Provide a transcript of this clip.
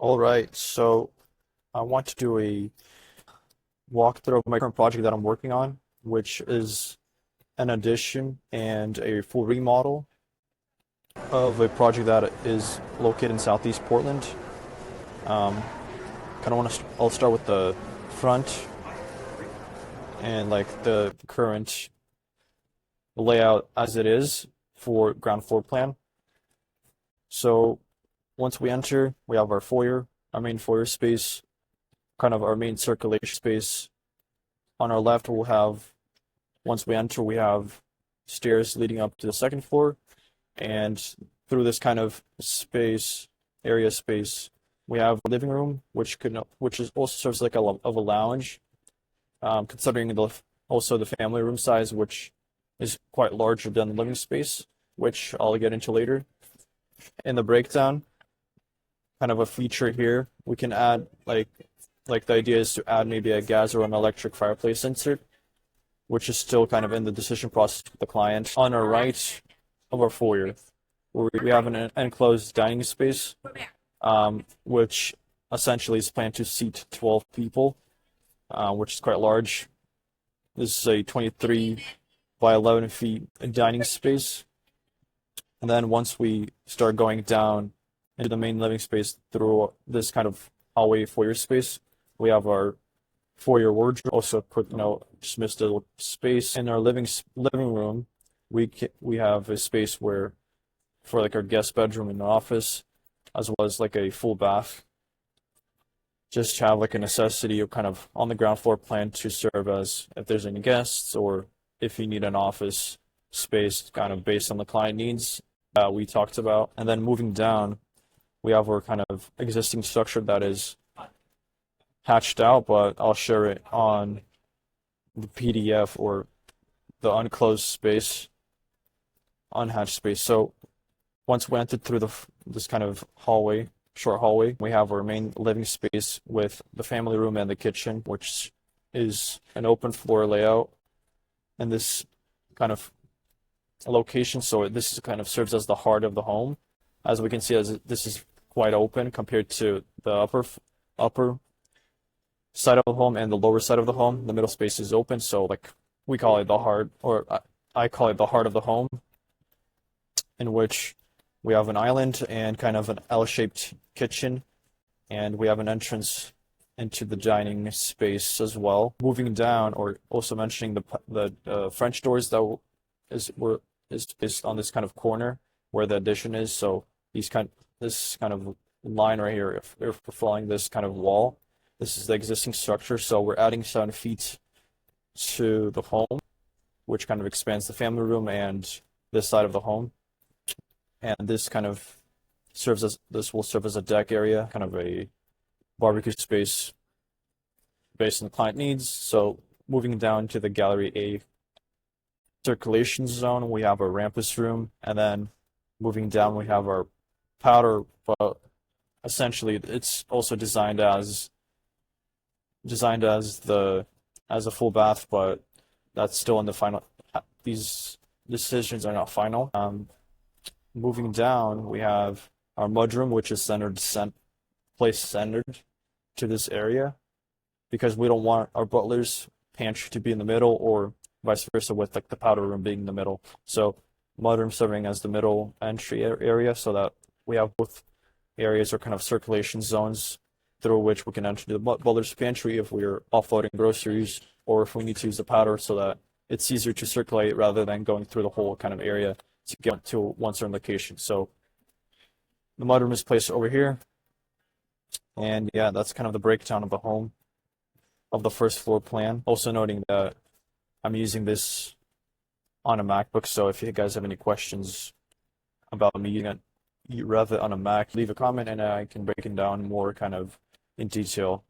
All right, so I want to do a walkthrough of my current project that I'm working on, which is an addition and a full remodel of a project that is located in Southeast Portland. Um, kind of want to. I'll start with the front and like the current layout as it is for ground floor plan. So once we enter, we have our foyer, our main foyer space, kind of our main circulation space. On our left, we'll have, once we enter, we have stairs leading up to the second floor. And through this kind of space, area space, we have a living room, which is also serves like of a lounge, considering also the family room size, which is quite larger than the living space, which I'll get into later. In the breakdown, kind of a feature here, we can add like the idea is to add maybe a gas or an electric fireplace insert, which is still kind of in the decision process with the client. On our right of our foyer, where we have an enclosed dining space, which essentially is planned to seat 12 people, which is quite large. This is a 23 by 11 feet dining space. And then once we start going down into the main living space through this kind of hallway foyer space, we have our foyer wardrobe. Also, a quick note, just missed a space in our living room. We have a space where for like our guest bedroom and office, as well as like a full bath. Just to have like a necessity of kind of on the ground floor plan to serve as if there's any guests or if you need an office space kind of based on the client needs that we talked about. And then moving down, we have our kind of existing structure that is hatched out, but I'll share it on the PDF or the unclosed space, unhatched space. So once we entered through this kind of hallway, short hallway, we have our main living space with the family room and the kitchen, which is an open floor layout. And this kind of location, so this is kind of serves as the heart of the home. As we can see, as this is quite open compared to the upper side of the home and the lower side of the home. The middle space is open, so like we call it the heart, or I call it the heart of the home, in which we have an island and kind of an L-shaped kitchen, and we have an entrance into the dining space as well. Moving down, or also mentioning the French doors that is on this kind of corner where the addition is. So this kind of line right here, if we're following this kind of wall, this is the existing structure. So we're adding 7 feet to the home, which kind of expands the family room and this side of the home. And this will serve as a deck area, kind of a barbecue space based on the client needs. So moving down to the gallery A circulation zone, we have our rampus room, and then moving down we have our powder, but essentially it's also designed as a full bath, but that's still in the final. These decisions are not final. Moving down, we have our mudroom, which is placed centered to this area, because we don't want our butler's pantry to be in the middle, or vice versa with like the powder room being in the middle. So mudroom serving as the middle entry area, so that we have both areas or kind of circulation zones through which we can enter the butler's pantry if we're offloading groceries, or if we need to use the powder, so that it's easier to circulate rather than going through the whole kind of area to get to one certain location. So the mudroom is placed over here. And yeah, that's kind of the breakdown of the home, of the first floor plan. Also noting that I'm using this on a MacBook, so if you guys have any questions about me using Revit on a Mac, leave a comment and I can break it down more kind of in detail